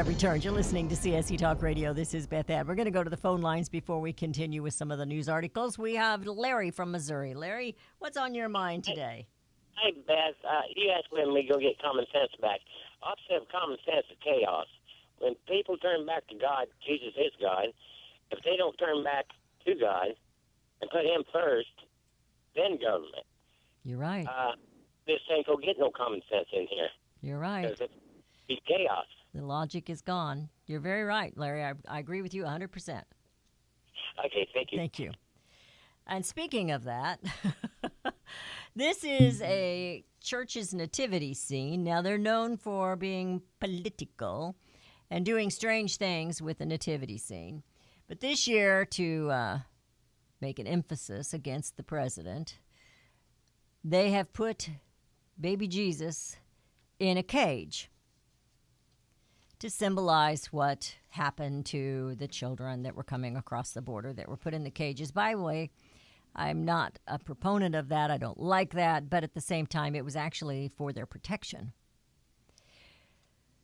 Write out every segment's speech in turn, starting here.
have returned. You're listening to CSE Talk Radio. This is Beth Ann. We're going to go to the phone lines before we continue with some of the news articles. We have Larry from Missouri. Larry, what's on your mind today? Hey, Beth, you asked when we go get common sense back. Opposite of common sense is chaos. When people turn back to God, Jesus is God. If they don't turn back to God and put Him first, then government. You're right. This ain't going to get no common sense in here. You're right. Because it's chaos. The logic is gone. You're very right, Larry. I agree with you 100%. Okay, thank you. Thank you. And speaking of that, this is a church's nativity scene. Now, they're known for being political and doing strange things with the nativity scene. But this year, to make an emphasis against the president, they have put baby Jesus in a cage to symbolize what happened to the children that were coming across the border that were put in the cages. By the way, I'm not a proponent of that. I don't like that. But at the same time, it was actually for their protection.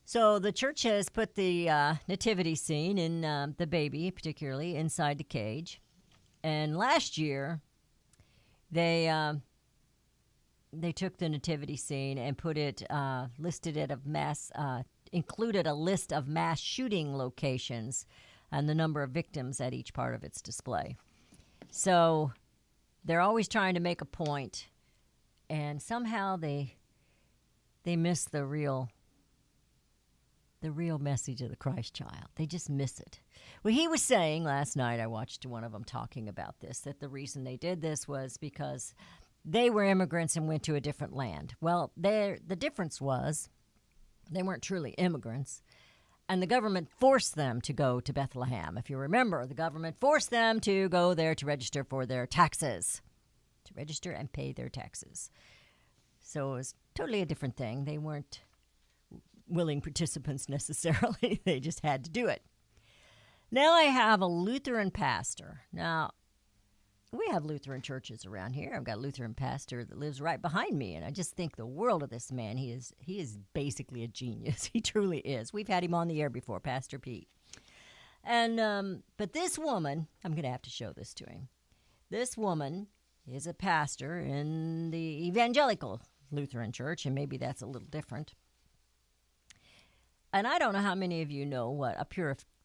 So the church has put the nativity scene in the baby, particularly, inside the cage. And last year, they took the nativity scene and put it, included a list of mass shooting locations and the number of victims at each part of its display. So they're always trying to make a point, and somehow they miss the real message of the Christ child. They just miss it. Well, he was saying last night, I watched one of them talking about this, that the reason they did this was because they were immigrants and went to a different land. Well, the difference was they weren't truly immigrants, and the government forced them to go to Bethlehem. If you remember, the government forced them to go there to register for their taxes, to register and pay their taxes. So it was totally a different thing. They weren't willing participants necessarily. They just had to do it. Now I have a Lutheran pastor. Now, we have Lutheran churches around here. I've got a Lutheran pastor that lives right behind me, and I just think the world of this man. He is basically a genius. He truly is. We've had him on the air before, Pastor Pete. And but this woman, I'm going to have to show this to him. This woman is a pastor in the evangelical Lutheran church, and maybe that's a little different. And I don't know how many of you know what a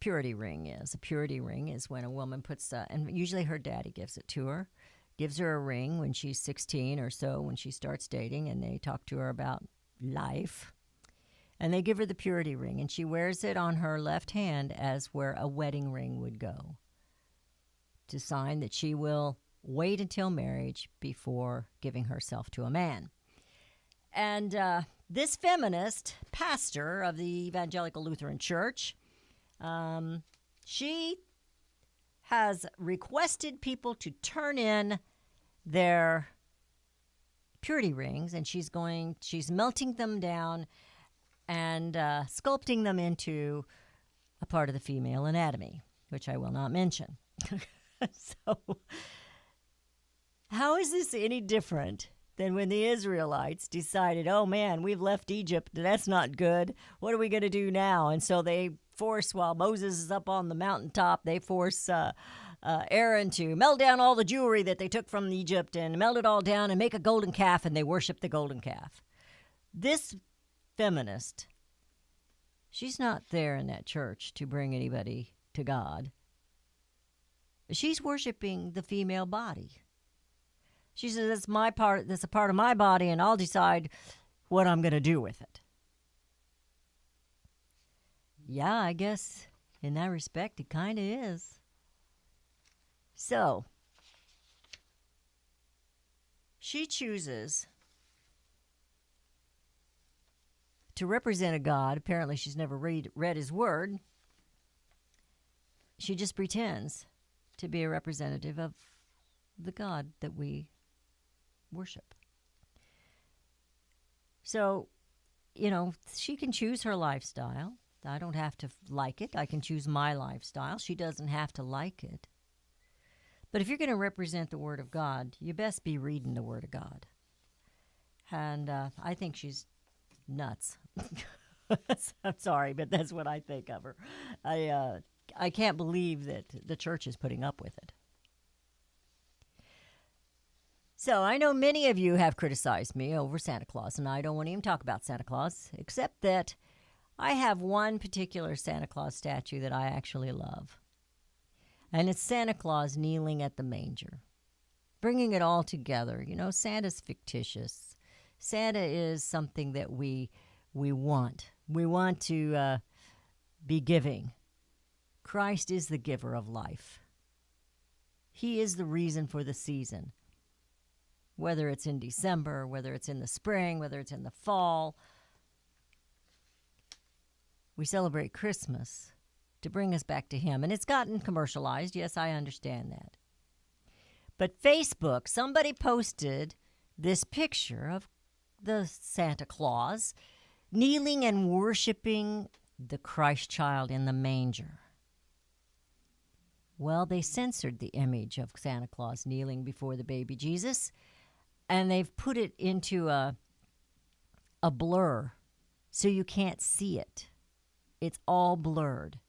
purity ring is. A purity ring is when a woman puts, and usually her daddy gives it to her, gives her a ring when she's 16 or so, when she starts dating, and they talk to her about life. And they give her the purity ring, and she wears it on her left hand as where a wedding ring would go, to sign that she will wait until marriage before giving herself to a man. And this feminist pastor of the Evangelical Lutheran Church, she has requested people to turn in their purity rings, and she's melting them down and sculpting them into a part of the female anatomy, which I will not mention. So, how is this any different than when the Israelites decided, oh man, we've left Egypt, that's not good. What are we going to do now? And so they force, while Moses is up on the mountaintop, they force Aaron to melt down all the jewelry that they took from Egypt and melt it all down and make a golden calf, and they worship the golden calf. This feminist, she's not there in that church to bring anybody to God. She's worshiping the female body. She says, that's my part, that's a part of my body, and I'll decide what I'm going to do with it. Yeah, I guess in that respect, it kind of is. So, she chooses to represent a God. Apparently, she's never read his word. She just pretends to be a representative of the God that we worship. So, she can choose her lifestyle. I don't have to like it. I can choose my lifestyle. She doesn't have to like it. But if you're going to represent the Word of God, you best be reading the Word of God. And I think she's nuts. I'm sorry, but that's what I think of her. I can't believe that the church is putting up with it. So I know many of you have criticized me over Santa Claus, and I don't want to even talk about Santa Claus, except that I have one particular Santa Claus statue that I actually love. And it's Santa Claus kneeling at the manger, bringing it all together. You know, Santa's fictitious. Santa is something that we want. We want to be giving. Christ is the giver of life. He is the reason for the season. Whether it's in December, whether it's in the spring, whether it's in the fall. We celebrate Christmas to bring us back to him. And it's gotten commercialized. Yes, I understand that. But Facebook, somebody posted this picture of the Santa Claus kneeling and worshiping the Christ child in the manger. Well, they censored the image of Santa Claus kneeling before the baby Jesus, and they've put it into a blur so you can't see it. It's all blurred.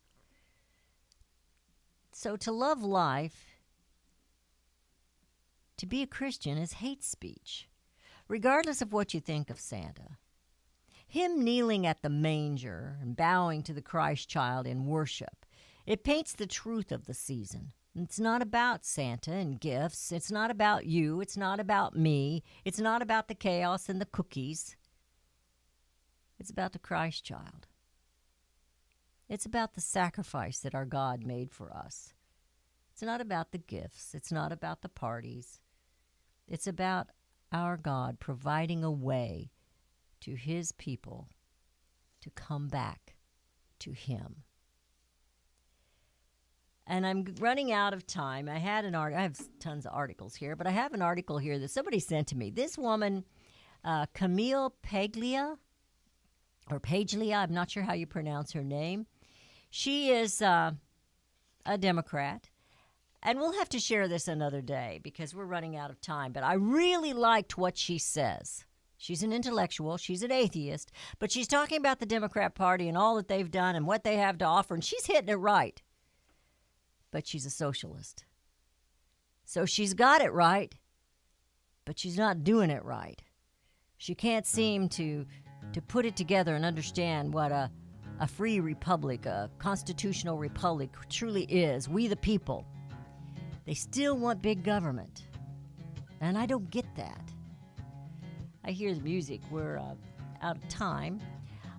So to love life, to be a Christian, is hate speech, regardless of what you think of Santa. Him kneeling at the manger and bowing to the Christ child in worship, it paints the truth of the season. It's not about Santa and gifts. It's not about you. It's not about me. It's not about the chaos and the cookies. It's about the Christ child. It's about the sacrifice that our God made for us. It's not about the gifts. It's not about the parties. It's about our God providing a way to his people to come back to him. And I'm running out of time. I have tons of articles here, but I have an article here that somebody sent to me. This woman, Camille Paglia, I'm not sure how you pronounce her name. She is a Democrat. And we'll have to share this another day because we're running out of time. But I really liked what she says. She's an intellectual. She's an atheist. But she's talking about the Democrat Party and all that they've done and what they have to offer. And she's hitting it right. But she's a socialist. So she's got it right, but she's not doing it right. She can't seem to put it together and understand what a free republic, a constitutional republic truly is. We the people. They still want big government. And I don't get that. I hear the music. We're out of time.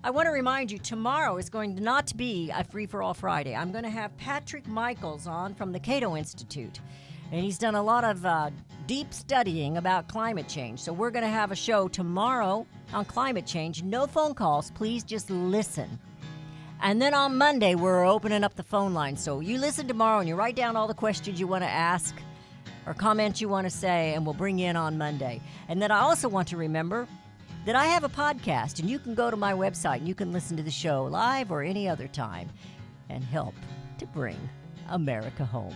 I want to remind you, tomorrow is going to not be a Free-for-All Friday. I'm going to have Patrick Michaels on from the Cato Institute. And he's done a lot of deep studying about climate change. So we're going to have a show tomorrow on climate change. No phone calls. Please just listen. And then on Monday, we're opening up the phone line. So you listen tomorrow and you write down all the questions you want to ask or comments you want to say, and we'll bring you in on Monday. And then I also want to remember that I have a podcast, and you can go to my website and you can listen to the show live or any other time and help to bring America home.